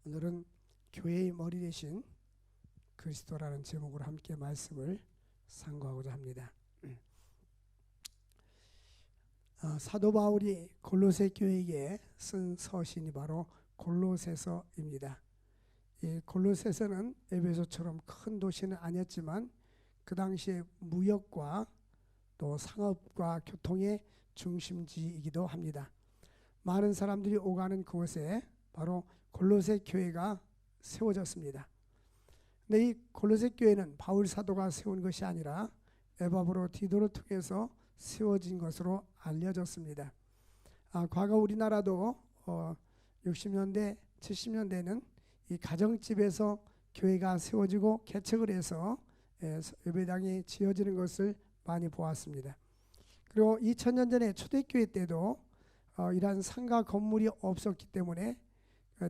오늘은 교회의 머리 대신 그리스도라는 제목으로 함께 말씀을 상고하고자 합니다. 사도 바울이 골로새 교회에게 쓴 서신이 바로 골로새서입니다. 이 골로새서는 에베소처럼 큰 도시는 아니었지만 그 당시에 무역과 또 상업과 교통의 중심지이기도 합니다. 많은 사람들이 오가는 그곳에 바로 골로새 교회가 세워졌습니다. 근데 이 골로새 교회는 바울 사도가 세운 것이 아니라 에바브로 디도를 통해서 세워진 것으로 알려졌습니다. 과거 우리나라도 60년대, 70년대는 이 가정집에서 교회가 세워지고 개척을 해서 예배당이 지어지는 것을 많이 보았습니다. 그리고 2000년 전에 초대교회 때도 이러한 상가 건물이 없었기 때문에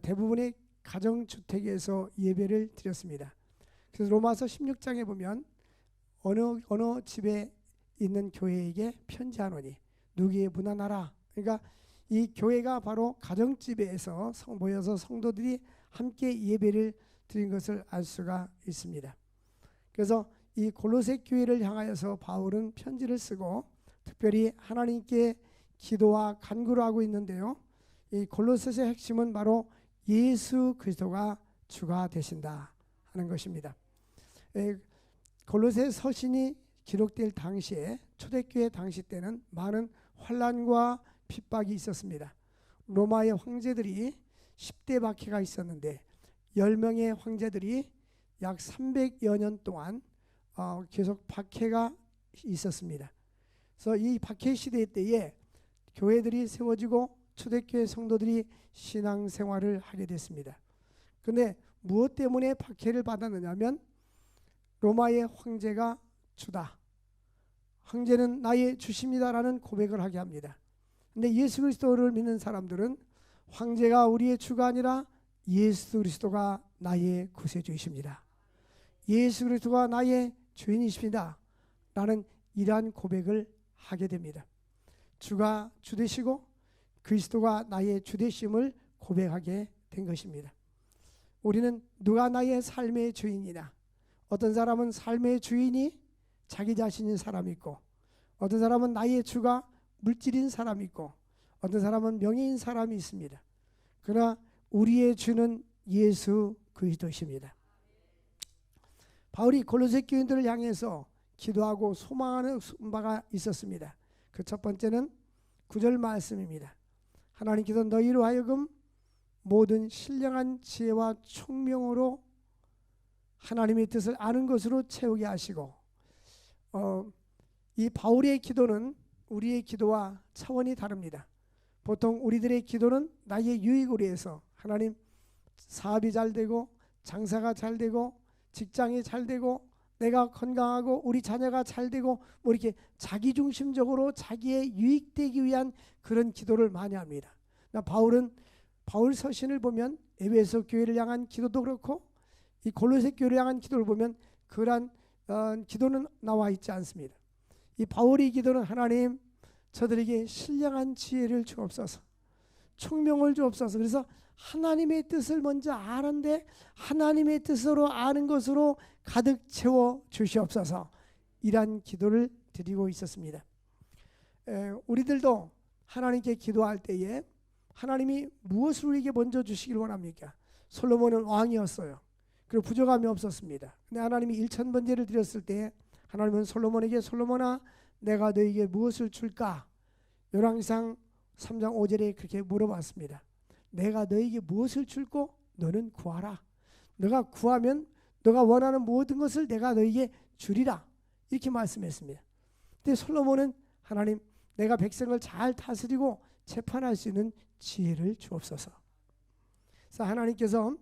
대부분의 가정주택에서 예배를 드렸습니다. 그래서 로마서 16장에 보면 어느 집에 있는 교회에게 편지하노니 누구의 문안하라. 그러니까 이 교회가 바로 가정집에서 모여서 성도들이 함께 예배를 드린 것을 알 수가 있습니다. 그래서 이 골로새 교회를 향하여서 바울은 편지를 쓰고 특별히 하나님께 기도와 간구를 하고 있는데요. 이 골로새서의 핵심은 바로 예수 그리스도가 주가 되신다 하는 것입니다. 골로새 서신이 기록될 당시에 초대교회 당시 때는 많은 환난과 핍박이 있었습니다. 로마의 황제들이 10대 박해가 있었는데 10명의 황제들이 약 300여 년 동안 계속 박해가 있었습니다. 그래서 이 박해 시대 때에 교회들이 세워지고 초대교회 성도들이 신앙생활을 하게 됐습니다. 그런데 무엇 때문에 박해를 받았느냐면 로마의 황제가 주다. 황제는 나의 주십니다라는 고백을 하게 합니다. 근데 예수 그리스도를 믿는 사람들은 황제가 우리의 주가 아니라 예수 그리스도가 나의 구세주이십니다. 예수 그리스도가 나의 주인이십니다. 라는 이러한 고백을 하게 됩니다. 주가 주되시고 그리스도가 나의 주되심을 고백하게 된 것입니다. 우리는 누가 나의 삶의 주인이냐? 어떤 사람은 삶의 주인이 자기 자신인 사람이 있고, 어떤 사람은 나의 주가 물질인 사람이 있고, 어떤 사람은 명예인 사람이 있습니다. 그러나 우리의 주는 예수 그리스도십니다. 바울이 골로새 교인들을 향해서 기도하고 소망하는 바가 있었습니다. 그 첫 번째는 9절 말씀입니다. 하나님께서 너희로 하여금 모든 신령한 지혜와 총명으로 하나님의 뜻을 아는 것으로 채우게 하시고, 이 바울의 기도는 우리의 기도와 차원이 다릅니다. 보통 우리들의 기도는 나의 유익을 위해서 하나님 사업이 잘 되고 장사가 잘 되고 직장이 잘 되고 내가 건강하고 우리 자녀가 잘 되고 뭐 이렇게 자기중심적으로 자기의 유익되기 위한 그런 기도를 많이 합니다. 바울은 바울 서신을 보면 에베소 교회를 향한 기도도 그렇고 이 골로새 교회를 향한 기도를 보면 그러한 기도는 나와 있지 않습니다. 이 바울의 기도는 하나님 저들에게 신령한 지혜를 주옵소서, 총명을 주옵소서. 그래서 하나님의 뜻을 먼저 아는데 하나님의 뜻으로 아는 것으로 가득 채워 주시옵소서. 이란 기도를 드리고 있었습니다. 우리들도 하나님께 기도할 때에 하나님이 무엇을 우리에게 먼저 주시길 원합니까? 솔로몬은 왕이었어요. 그리고 부족함이 없었습니다. 근데 하나님이 1000번제를 드렸을 때 하나님은 솔로몬에게 솔로몬아 내가 너에게 무엇을 줄까? 열왕기상 3장 5절에 그렇게 물어봤습니다. 내가 너에게 무엇을 줄고 너는 구하라. 너가 구하면 너가 원하는 모든 것을 내가 너에게 주리라. 이렇게 말씀했습니다. 근데 솔로몬은 하나님 내가 백성을 잘 다스리고 재판할 수 있는 지혜를 주옵소서. 그래서 하나님께서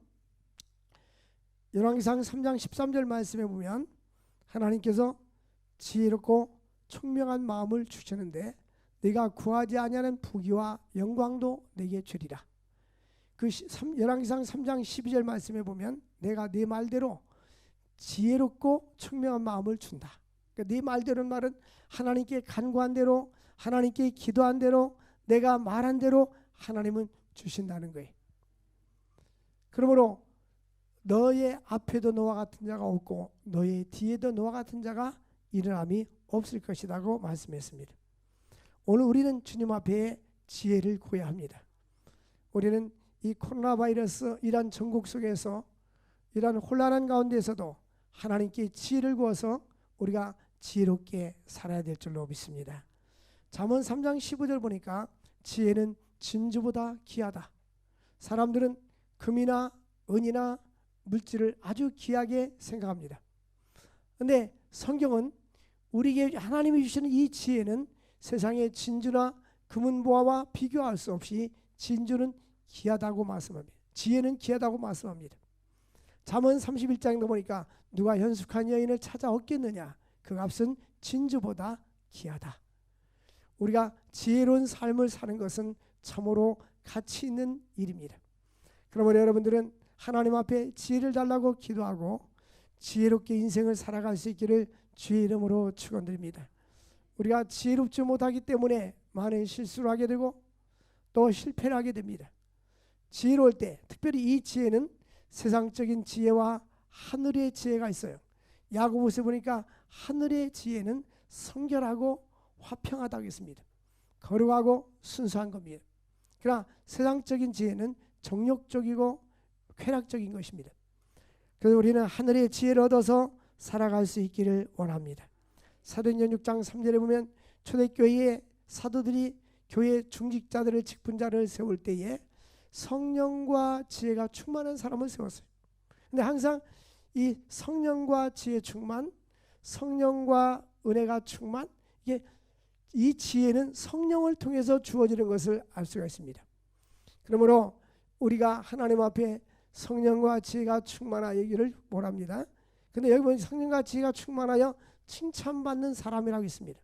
열왕기상 3장 13절 말씀에 보면 하나님께서 지혜롭고 총명한 마음을 주시는데 네가 구하지 아니하는 부귀와 영광도 내게 주리라. 그 열왕기상 3장 12절 말씀에 보면 내가 네 말대로 지혜롭고 총명한 마음을 준다. 그러니까 네 말대로는 말은 하나님께 간구한 대로 하나님께 기도한 대로 내가 말한 대로 하나님은 주신다는 거예요. 그러므로 너의 앞에도 너와 같은 자가 없고 너의 뒤에도 너와 같은 자가 일어남이 없을 것이라고 말씀했습니다. 오늘 우리는 주님 앞에 지혜를 구해야 합니다. 우리는 이 코로나 바이러스 이란 전국 속에서 이런 혼란한 가운데서도 하나님께 지혜를 구해서 우리가 지혜롭게 살아야 될 줄로 믿습니다. 잠언 3장 15절 보니까 지혜는 진주보다 귀하다. 사람들은 금이나 은이나 물질을 아주 귀하게 생각합니다. 그런데 성경은 우리에게 하나님이 주시는 이 지혜는 세상의 진주나 금은보화와 비교할 수 없이 진주는 귀하다고 말씀합니다. 지혜는 귀하다고 말씀합니다. 잠언 31장도 보니까 누가 현숙한 여인을 찾아 얻겠느냐, 그 값은 진주보다 귀하다. 우리가 지혜로운 삶을 사는 것은 참으로 가치 있는 일입니다. 그러므로 여러분들은 하나님 앞에 지혜를 달라고 기도하고 지혜롭게 인생을 살아갈 수 있기를 주의 이름으로 축원드립니다. 우리가 지혜롭지 못하기 때문에 많은 실수를 하게 되고 또 실패를 하게 됩니다. 지혜로울 때 특별히 이 지혜는 세상적인 지혜와 하늘의 지혜가 있어요. 야고보서 보니까 하늘의 지혜는 성결하고 화평하다고 했습니다. 거룩하고 순수한 겁니다. 그러나 세상적인 지혜는 정욕적이고 쾌락적인 것입니다. 그래서 우리는 하늘의 지혜를 얻어서 살아갈 수 있기를 원합니다. 사도행전 6장 3절에 보면 초대교회의 사도들이 교회 중직자들을 직분자를 세울 때에 성령과 지혜가 충만한 사람을 세웠어요. 근데 항상 이 성령과 지혜 충만, 성령과 은혜가 충만, 이게 이 지혜는 성령을 통해서 주어지는 것을 알 수가 있습니다. 그러므로 우리가 하나님 앞에 성령과 지혜가 충만하기를 원합니다. 근데 여기 보면 성령과 지혜가 충만하여 칭찬받는 사람이라고 있습니다.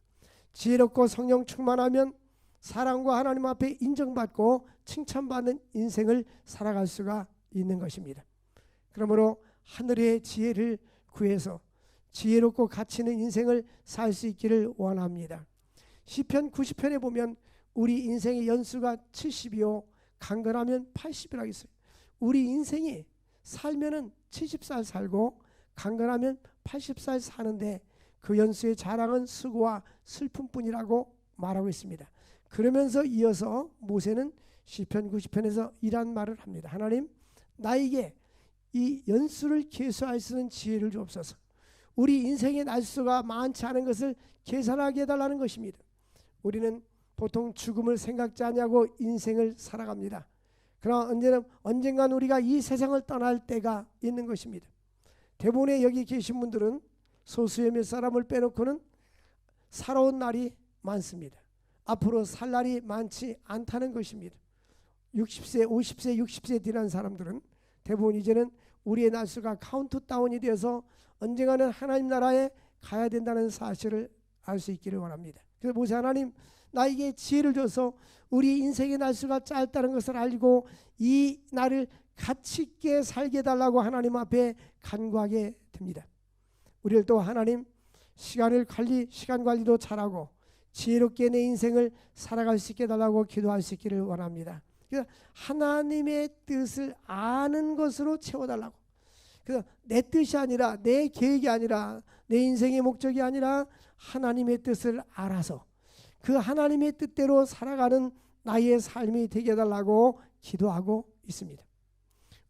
지혜롭고 성령 충만하면 사랑과 하나님 앞에 인정받고 칭찬받는 인생을 살아갈 수가 있는 것입니다. 그러므로 하늘의 지혜를 구해서 지혜롭고 가치 있는 인생을 살 수 있기를 원합니다. 시편 90편에 보면 우리 인생의 연수가 70이요 강건하면 80이라고 있어요. 우리 인생이 살면은 70살 살고 강건하면 80살 사는데 그 연수의 자랑은 수고와 슬픔뿐이라고 말하고 있습니다. 그러면서 이어서 모세는 시편 90편에서 이런 말을 합니다. 하나님, 나에게 이 연수를 계수할 수 있는 지혜를 주옵소서. 우리 인생의 날수가 많지 않은 것을 계산하게 해달라는 것입니다. 우리는 보통 죽음을 생각지 않냐고 인생을 살아갑니다. 그러나 언젠간 우리가 이 세상을 떠날 때가 있는 것입니다. 대부분의 여기 계신 분들은 소수의 몇 사람을 빼놓고는 살아온 날이 많습니다. 앞으로 살 날이 많지 않다는 것입니다. 60세, 50세, 60세 지난 사람들은 대부분 이제는 우리의 날수가 카운트다운이 되어서 언젠가는 하나님 나라에 가야 된다는 사실을 알 수 있기를 원합니다. 그래서 모세 하나님, 나에게 지혜를 줘서 우리 인생의 날수가 짧다는 것을 알고 이 날을 가치 있게 살게 해달라고 하나님 앞에 간구하게 됩니다. 우리를 또 하나님 시간 관리도 잘하고 지혜롭게 내 인생을 살아갈 수 있게 해달라고 기도할 수 있기를 원합니다. 그래서 하나님의 뜻을 아는 것으로 채워달라고. 그래서 내 뜻이 아니라, 내 계획이 아니라, 내 인생의 목적이 아니라 하나님의 뜻을 알아서 그 하나님의 뜻대로 살아가는 나의 삶이 되게 해달라고 기도하고 있습니다.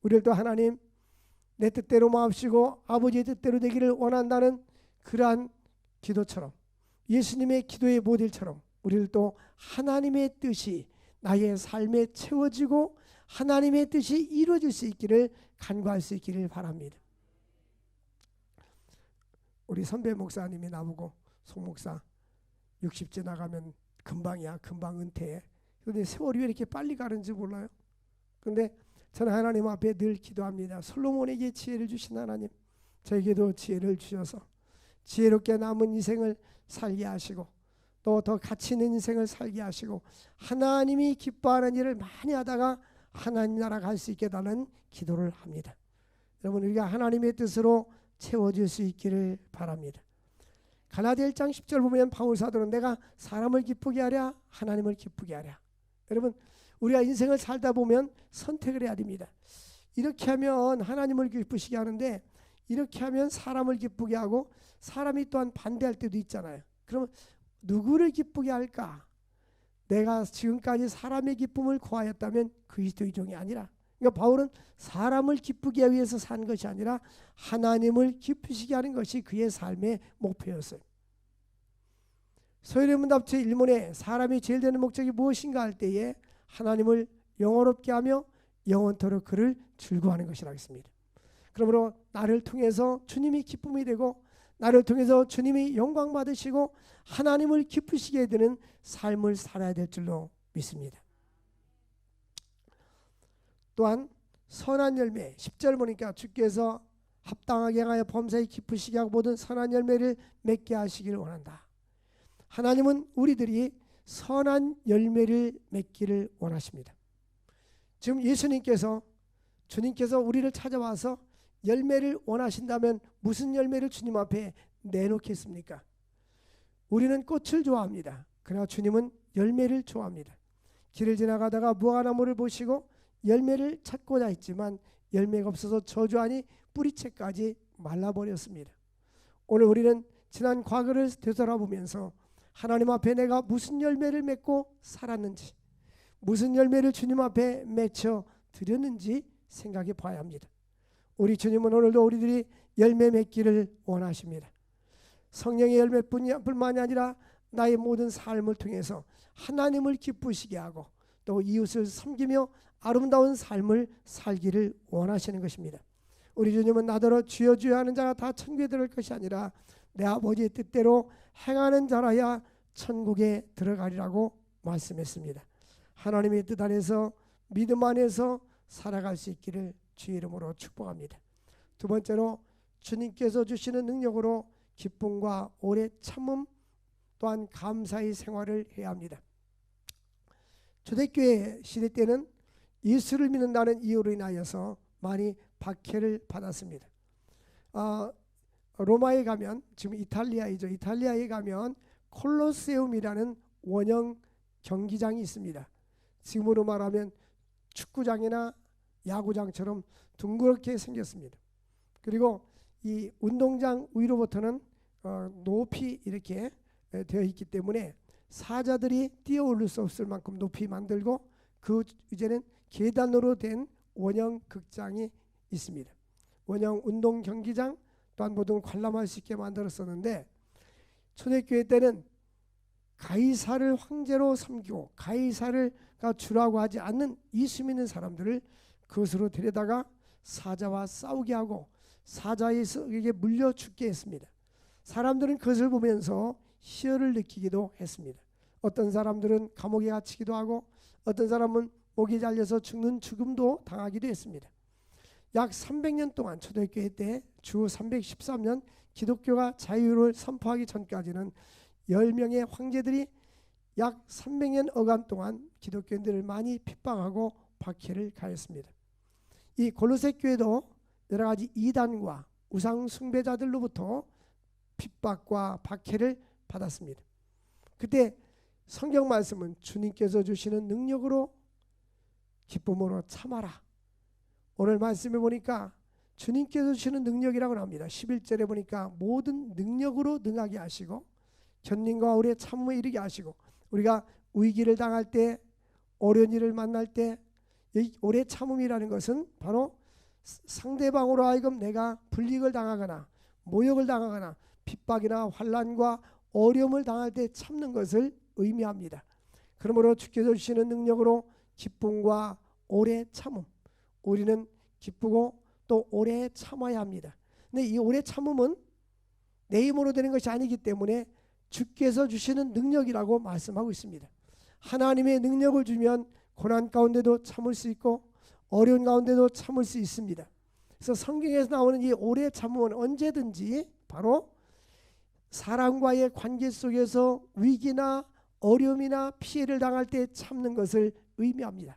우리를 또 하나님 내 뜻대로 마옵시고 아버지의 뜻대로 되기를 원한다는 그러한 기도처럼, 예수님의 기도의 모델처럼 우리를 또 하나님의 뜻이 나의 삶에 채워지고 하나님의 뜻이 이루어질 수 있기를 간구할 수 있기를 바랍니다. 우리 선배 목사님이 나보고, 송 목사 60째 나가면 금방이야, 금방 은퇴해. 그런데 세월이 왜 이렇게 빨리 가는지 몰라요. 그런데 저는 하나님 앞에 늘 기도합니다. 솔로몬에게 지혜를 주신 하나님, 저에게도 지혜를 주셔서 지혜롭게 남은 인생을 살게 하시고 또 더 가치 있는 인생을 살게 하시고 하나님이 기뻐하는 일을 많이 하다가 하나님 나라 갈 수 있게 해달라는 기도를 합니다. 여러분, 우리가 하나님의 뜻으로 채워질 수 있기를 바랍니다. 갈라디아 1장 10절 보면 바울 사도는 내가 사람을 기쁘게 하랴 하나님을 기쁘게 하랴. 여러분, 우리가 인생을 살다 보면 선택을 해야 됩니다. 이렇게 하면 하나님을 기쁘시게 하는데 이렇게 하면 사람을 기쁘게 하고 사람이 또한 반대할 때도 있잖아요. 그러면 누구를 기쁘게 할까? 내가 지금까지 사람의 기쁨을 구하였다면 그리스도의 종이 아니라, 그러니까 바울은 사람을 기쁘게 하기 위해서 산 것이 아니라 하나님을 기쁘시게 하는 것이 그의 삶의 목표였어요. 소요의 문답 제1문에 사람이 제일 되는 목적이 무엇인가 할 때에 하나님을 영원롭게 하며 영원토록 그를 즐거워하는 것이라고 했습니다. 그러므로 나를 통해서 주님이 기쁨이 되고 나를 통해서 주님이 영광 받으시고 하나님을 기쁘시게 되는 삶을 살아야 될 줄로 믿습니다. 또한 선한 열매 10절 보니까 주께서 합당하게 행하여 범사에 기쁘시게 하고 모든 선한 열매를 맺게 하시기를 원한다. 하나님은 우리들이 선한 열매를 맺기를 원하십니다. 지금 주님께서 우리를 찾아와서 열매를 원하신다면 무슨 열매를 주님 앞에 내놓겠습니까? 우리는 꽃을 좋아합니다. 그러나 주님은 열매를 좋아합니다. 길을 지나가다가 무화과나무를 보시고 열매를 찾고자 했지만 열매가 없어서 저주하니 뿌리채까지 말라버렸습니다. 오늘 우리는 지난 과거를 되돌아보면서 하나님 앞에 내가 무슨 열매를 맺고 살았는지, 무슨 열매를 주님 앞에 맺혀 드렸는지 생각해 봐야 합니다. 우리 주님은 오늘도 우리들이 열매 맺기를 원하십니다. 성령의 열매뿐만이 아니라 나의 모든 삶을 통해서 하나님을 기쁘시게 하고 또 이웃을 섬기며 아름다운 삶을 살기를 원하시는 것입니다. 우리 주님은 나더러 주여 주여 하는 자가 다 천국에 들어갈 것이 아니라 내 아버지의 뜻대로 행하는 자라야 천국에 들어가리라고 말씀했습니다. 하나님의 뜻 안에서 믿음 안에서 살아갈 수 있기를 주의 이름으로 축복합니다. 두 번째로 주님께서 주시는 능력으로 기쁨과 오래 참음 또한 감사의 생활을 해야 합니다. 초대교회 시대 때는 예수를 믿는다는 이유로 인하여서 많이 박해를 받았습니다. 로마에 가면, 지금 이탈리아이죠. 이탈리아에 가면 콜로세움이라는 원형 경기장이 있습니다. 지금으로 말하면 축구장이나 야구장처럼 둥그렇게 생겼습니다. 그리고 이 운동장 위로부터는 높이 이렇게 되어 있기 때문에 사자들이 뛰어오를 수 없을 만큼 높이 만들고 그 이제는 계단으로 된 원형 극장이 있습니다. 원형 운동 경기장 또한 모든 관람할 수 있게 만들었었는데 초대교회 때는 가이사를 황제로 섬기고 가이사를가 주라고 하지 않는 이수 믿는 사람들을 그것으로 데려다가 사자와 싸우게 하고 사자에게 물려 죽게 했습니다. 사람들은 그것을 보면서 희열을 느끼기도 했습니다. 어떤 사람들은 감옥에 갇히기도 하고 어떤 사람은 목이 잘려서 죽는 죽음도 당하기도 했습니다. 약 300년 동안 초대교회 때 주 313년 기독교가 자유를 선포하기 전까지는 10명의 황제들이 약 300년 어간 동안 기독교인들을 많이 핍박하고 박해를 가했습니다. 이 골로새 교회도 여러 가지 이단과 우상 숭배자들로부터 핍박과 박해를 받았습니다. 그때 성경 말씀은 주님께서 주시는 능력으로 기쁨으로 참아라. 오늘 말씀에 보니까 주님께서 주시는 능력이라고 합니다. 11절에 보니까 모든 능력으로 능하게 하시고 견림과 오래 참음에 이르게 하시고, 우리가 위기를 당할 때 어려운 일을 만날 때 오래 참음이라는 것은 바로 상대방으로 하여금 내가 불이익을 당하거나 모욕을 당하거나 핍박이나 환난과 어려움을 당할 때 참는 것을 의미합니다. 그러므로 주께서 주시는 능력으로 기쁨과 오래 참음, 우리는 기쁘고 또 오래 참아야 합니다. 근데 이 오래 참음은 내 힘으로 되는 것이 아니기 때문에 주께서 주시는 능력이라고 말씀하고 있습니다. 하나님의 능력을 주면 고난 가운데도 참을 수 있고 어려운 가운데도 참을 수 있습니다. 그래서 성경에서 나오는 이 오래 참음은 언제든지 바로 사람과의 관계 속에서 위기나 어려움이나 피해를 당할 때 참는 것을 의미합니다.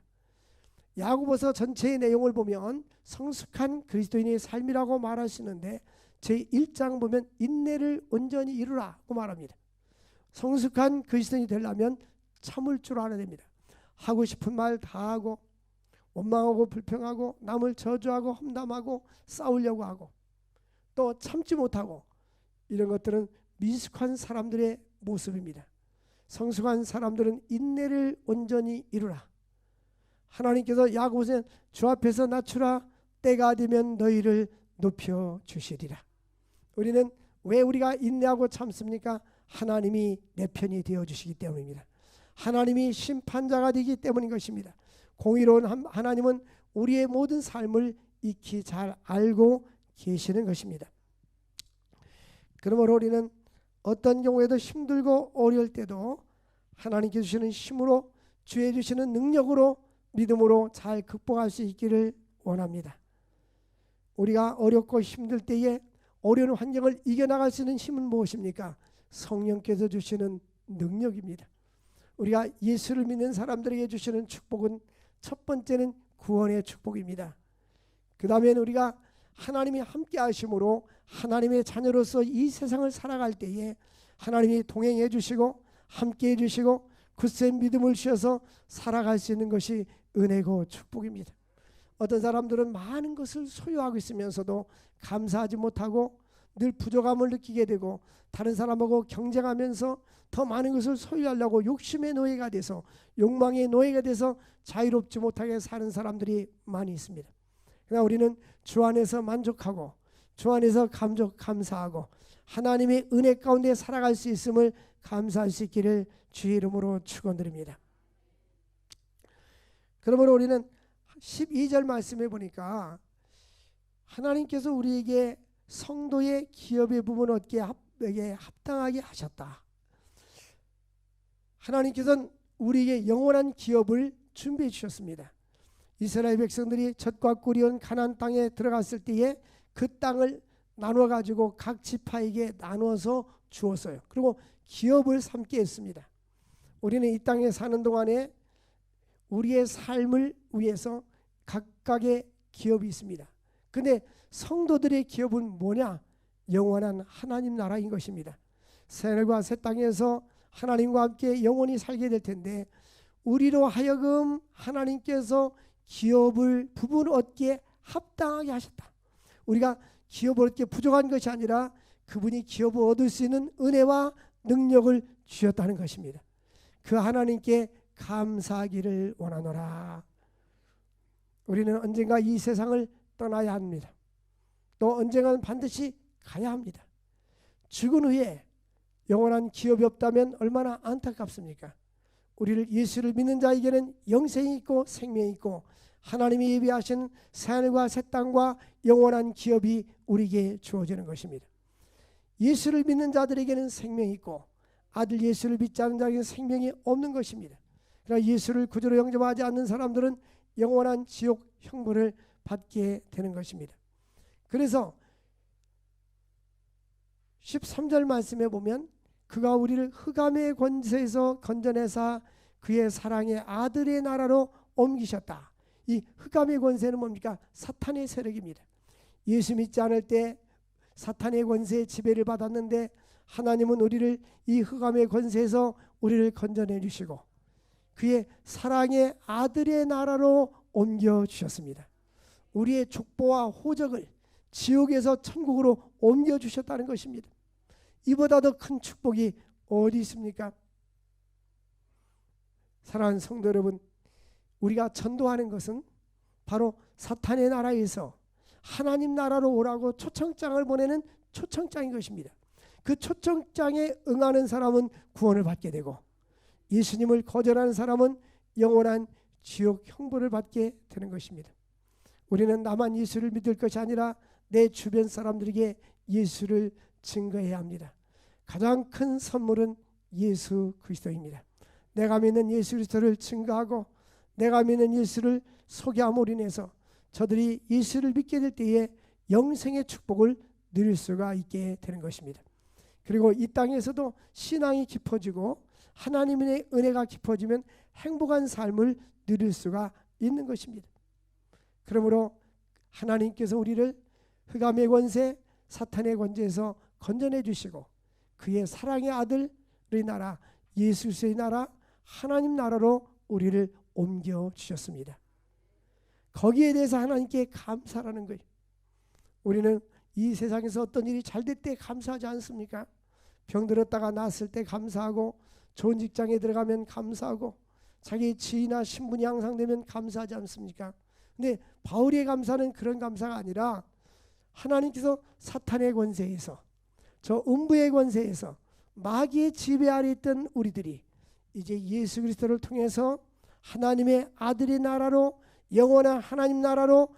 야고보서 전체의 내용을 보면 성숙한 그리스도인의 삶이라고 말하시는데 제1장 보면 인내를 온전히 이루라고 말합니다. 성숙한 그리스도인이 되려면 참을 줄 알아야 됩니다. 하고 싶은 말 다 하고 원망하고 불평하고 남을 저주하고 험담하고 싸우려고 하고 또 참지 못하고, 이런 것들은 미숙한 사람들의 모습입니다. 성숙한 사람들은 인내를 온전히 이루라. 하나님께서 야고보서 주 앞에서 낮추라. 때가 되면 너희를 높여주시리라. 우리는 왜 우리가 인내하고 참습니까? 하나님이 내 편이 되어주시기 때문입니다. 하나님이 심판자가 되기 때문인 것입니다. 공의로운 하나님은 우리의 모든 삶을 익히 잘 알고 계시는 것입니다. 그러므로 우리는 어떤 경우에도 힘들고 어려울 때도 하나님께 주시는 힘으로, 주의 주시는 능력으로, 믿음으로 잘 극복할 수 있기를 원합니다. 우리가 어렵고 힘들 때에 어려운 환경을 이겨나갈 수 있는 힘은 무엇입니까? 성령께서 주시는 능력입니다. 우리가 예수를 믿는 사람들에게 주시는 축복은 첫 번째는 구원의 축복입니다. 그 다음에는 우리가 하나님이 함께 하심으로 하나님의 자녀로서 이 세상을 살아갈 때에 하나님이 동행해 주시고 함께 해 주시고 굳센 믿음을 주셔서 살아갈 수 있는 것이 은혜고 축복입니다. 어떤 사람들은 많은 것을 소유하고 있으면서도 감사하지 못하고 늘 부족함을 느끼게 되고 다른 사람하고 경쟁하면서 더 많은 것을 소유하려고 욕심의 노예가 돼서, 욕망의 노예가 돼서 자유롭지 못하게 사는 사람들이 많이 있습니다. 그러나 우리는 주 안에서 만족하고 주 안에서 감사하고 하나님의 은혜 가운데 살아갈 수 있음을 감사할 수 있기를 주의 이름으로 축원드립니다. 그러므로 우리는 12절 말씀에 보니까 하나님께서 우리에게 성도의 기업의 부분을 얻게 합당하게 하셨다. 하나님께서는 우리에게 영원한 기업을 준비해 주셨습니다. 이스라엘 백성들이 젖과 꿀이 온 가나안 땅에 들어갔을 때에 그 땅을 나눠 가지고 각 지파에게 나눠서 주었어요. 그리고 기업을 삼게 했습니다. 우리는 이 땅에 사는 동안에 우리의 삶을 위해서 각각의 기업이 있습니다. 근데 성도들의 기업은 뭐냐? 영원한 하나님 나라인 것입니다. 새하늘과 새 땅에서 하나님과 함께 영원히 살게 될 텐데, 우리로 하여금 하나님께서 기업을 부분 얻기에 합당하게 하셨다. 우리가 기업을 얻기에 부족한 것이 아니라 그분이 기업을 얻을 수 있는 은혜와 능력을 주셨다는 것입니다. 그 하나님께 감사하기를 원하노라. 우리는 언젠가 이 세상을 떠나야 합니다. 또 언젠가는 반드시 가야 합니다. 죽은 후에 영원한 기업이 없다면 얼마나 안타깝습니까? 우리를 예수를 믿는 자에게는 영생이 있고 생명이 있고 하나님이 예비하신 새하늘과 새 땅과 영원한 기업이 우리에게 주어지는 것입니다. 예수를 믿는 자들에게는 생명이 있고 아들 예수를 믿지 않는 자에게는 생명이 없는 것입니다. 그러나 예수를 구주로 영접하지 않는 사람들은 영원한 지옥 형벌을 받게 되는 것입니다. 그래서 13절 말씀에 보면 그가 우리를 흑암의 권세에서 건져내사 그의 사랑의 아들의 나라로 옮기셨다. 이 흑암의 권세는 뭡니까? 사탄의 세력입니다. 예수 믿지 않을 때 사탄의 권세의 지배를 받았는데 하나님은 우리를 이 흑암의 권세에서 우리를 건져내 주시고 그의 사랑의 아들의 나라로 옮겨주셨습니다. 우리의 족보와 호적을 지옥에서 천국으로 옮겨주셨다는 것입니다. 이보다 더 큰 축복이 어디 있습니까? 사랑하는 성도 여러분, 우리가 전도하는 것은 바로 사탄의 나라에서 하나님 나라로 오라고 초청장을 보내는 초청장인 것입니다. 그 초청장에 응하는 사람은 구원을 받게 되고 예수님을 거절하는 사람은 영원한 지옥 형벌을 받게 되는 것입니다. 우리는 나만 예수를 믿을 것이 아니라 내 주변 사람들에게 예수를 증거해야 합니다. 가장 큰 선물은 예수 그리스도입니다. 내가 믿는 예수 그리스도를 증거하고 내가 믿는 예수를 소개함으로 인해서 저들이 예수를 믿게 될 때에 영생의 축복을 누릴 수가 있게 되는 것입니다. 그리고 이 땅에서도 신앙이 깊어지고 하나님의 은혜가 깊어지면 행복한 삶을 누릴 수가 있는 것입니다. 그러므로 하나님께서 우리를 흑암의 권세, 사탄의 권세에서 건져내 주시고 그의 사랑의 아들의 나라, 예수 그리스도의 나라, 하나님 나라로 우리를 옮겨 주셨습니다. 거기에 대해서 하나님께 감사라는 거예요. 우리는 이 세상에서 어떤 일이 잘 될 때 감사하지 않습니까? 병들었다가 낫을 때 감사하고, 좋은 직장에 들어가면 감사하고, 자기 지위나 신분이 향상되면 감사하지 않습니까? 근데 바울의 감사는 그런 감사가 아니라 하나님께서 사탄의 권세에서, 저 음부의 권세에서, 마귀의 지배 아래 있던 우리들이 이제 예수 그리스도를 통해서 하나님의 아들의 나라로, 영원한 하나님 나라로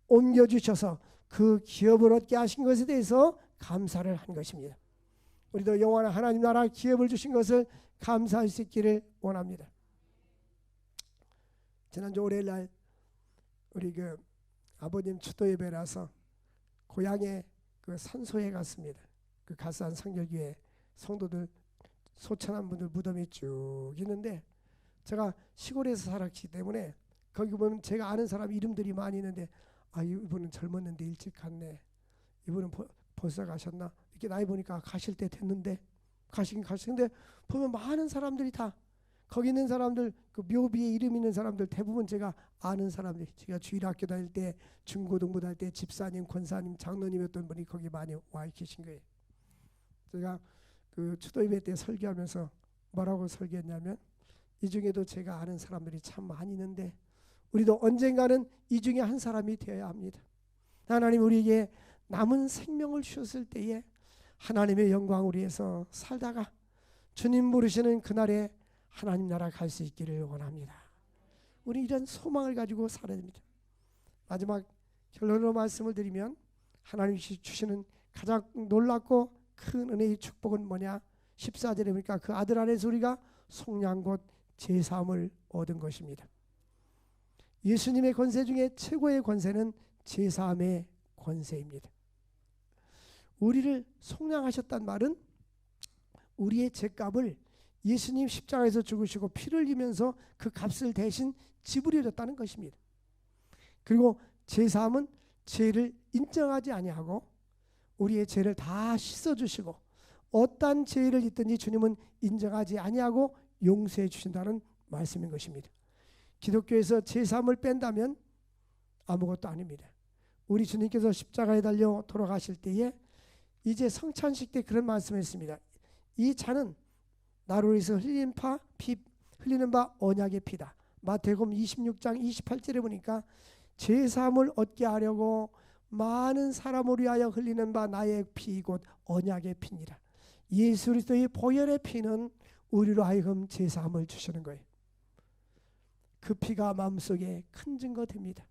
옮겨주셔서 그 기업을 얻게 하신 것에 대해서 감사를 한 것입니다. 우리도 영원한 하나님 나라 기업을 주신 것을 감사할 수 있기를 원합니다. 지난주 월요일날 우리 아버님 추도 예배라서 고향에 산소에 갔습니다. 가스한 성결교회 성도들 소천한 분들 무덤이 쭉 있는데, 제가 시골에서 살았기 때문에 거기 보면 제가 아는 사람 이름들이 많이 있는데, 이분은 젊었는데 일찍 갔네, 이분은 벌써 가셨나, 이렇게 나이 보니까 가실 때 됐는데, 가시긴 가시는데 보면 많은 사람들이 다 거기 있는 사람들, 그 묘비에 이름 있는 사람들 대부분 제가 아는 사람들, 제가 주일학교 다닐 때, 중고등부 다닐 때 집사님, 권사님, 장로님이었던 분이 거기 많이 와 계신 거예요. 제가 추도 예배 때 설교하면서 뭐라고 설교했냐면, 이 중에도 제가 아는 사람들이 참 많이 있는데 우리도 언젠가는 이 중에 한 사람이 되어야 합니다. 하나님 우리에게 남은 생명을 주셨을 때에 하나님의 영광을 위해서 살다가 주님 부르시는 그날에 하나님 나라 갈 수 있기를 원합니다. 우리 이런 소망을 가지고 살아야 됩니다. 마지막 결론으로 말씀을 드리면, 하나님이 주시는 가장 놀랍고 큰 은혜의 축복은 뭐냐? 14절에 보니까 그 아들 안에서 우리가 속량 곧 제사함을 얻은 것입니다. 예수님의 권세 중에 최고의 권세는 제사함의 권세입니다. 우리를 속량하셨단 말은 우리의 죄값을 예수님 십자가에서 죽으시고 피를 흘리면서 그 값을 대신 지불해줬다는 것입니다. 그리고 제사함은 죄를 인정하지 아니하고 우리의 죄를 다 씻어주시고, 어떠한 죄를 짓든지 주님은 인정하지 아니하고 용서해 주신다는 말씀인 것입니다. 기독교에서 제사함을 뺀다면 아무것도 아닙니다. 우리 주님께서 십자가에 달려 돌아가실 때에 이제 성찬식 때 그런 말씀했습니다. 이 잔은 나로 인해서 흘리는 바 언약의 피다. 마태복음 26장 28절에 보니까 제사함을 얻게 하려고 많은 사람을 위하여 흘리는 바 나의 피 곧 언약의 피니라. 예수 그리스도의 보혈의 피는 우리로 하여금 제사함을 주시는 거예요. 그 피가 마음속에 큰 증거 됩니다.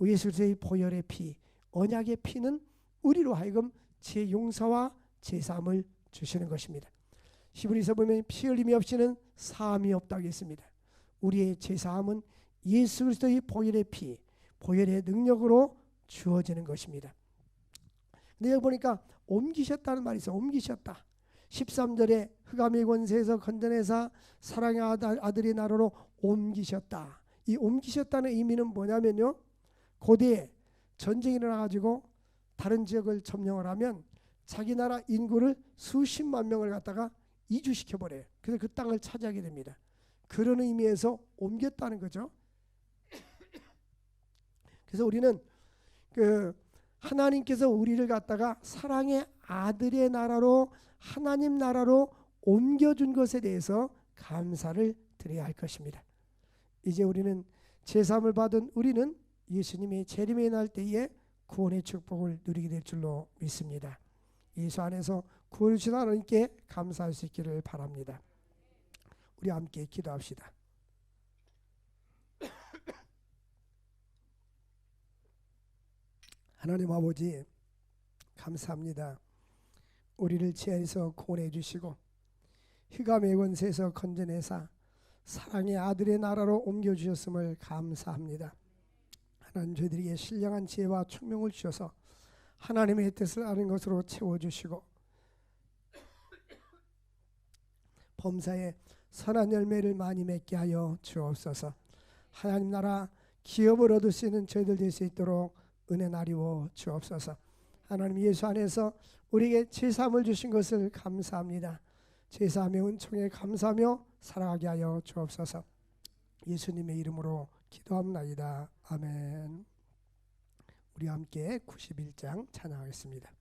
예수 그리스도의 보혈의 피, 언약의 피는 우리로 하여금 제 용서와 제사함을 주시는 것입니다. 히브리서 보면 피 흘림이 없이는 사함이 없다고 했습니다. 우리의 제사함은 예수 그리스도의 보혈의 피, 보혈의 능력으로 주어지는 것입니다. 근데 여기 보니까 옮기셨다는 말이 있어요. 옮기셨다. 13절에 흑암의 권세에서 건져내사 사랑의 아들의 나라로 옮기셨다. 이 옮기셨다는 의미는 뭐냐면요, 고대에 전쟁이 일어나가지고 다른 지역을 점령을 하면 자기 나라 인구를 수십만 명을 갖다가 이주시켜버려요. 그래서 그 땅을 차지하게 됩니다. 그런 의미에서 옮겼다는 거죠. 그래서 우리는 하나님께서 우리를 갖다가 사랑의 아들의 나라로, 하나님 나라로 옮겨준 것에 대해서 감사를 드려야 할 것입니다. 이제 우리는 제사함을 받은 우리는 예수님의 재림의 날 때에 구원의 축복을 누리게 될 줄로 믿습니다. 예수 안에서 구원을 주신 하나님께 감사할 수 있기를 바랍니다. 우리 함께 기도합시다. 하나님 아버지, 감사합니다. 우리를 죄에서 구원해 주시고 흑암의 권세에서 건져내사 사랑의 아들의 나라로 옮겨주셨음을 감사합니다. 하나님, 저희들에게 신령한 지혜와 총명을 주셔서 하나님의 뜻을 아는 것으로 채워주시고 범사에 선한 열매를 많이 맺게 하여 주옵소서. 하나님 나라 기업을 얻을 수 있는 저희들 될 수 있도록 은혜 나리워 주옵소서. 하나님, 예수 안에서 우리에게 제사함을 주신 것을 감사합니다. 제사함의 은총에 감사하며 살아가게 하여 주옵소서. 예수님의 이름으로 기도합나이다. 아멘. 우리 함께 91장 찬양하겠습니다.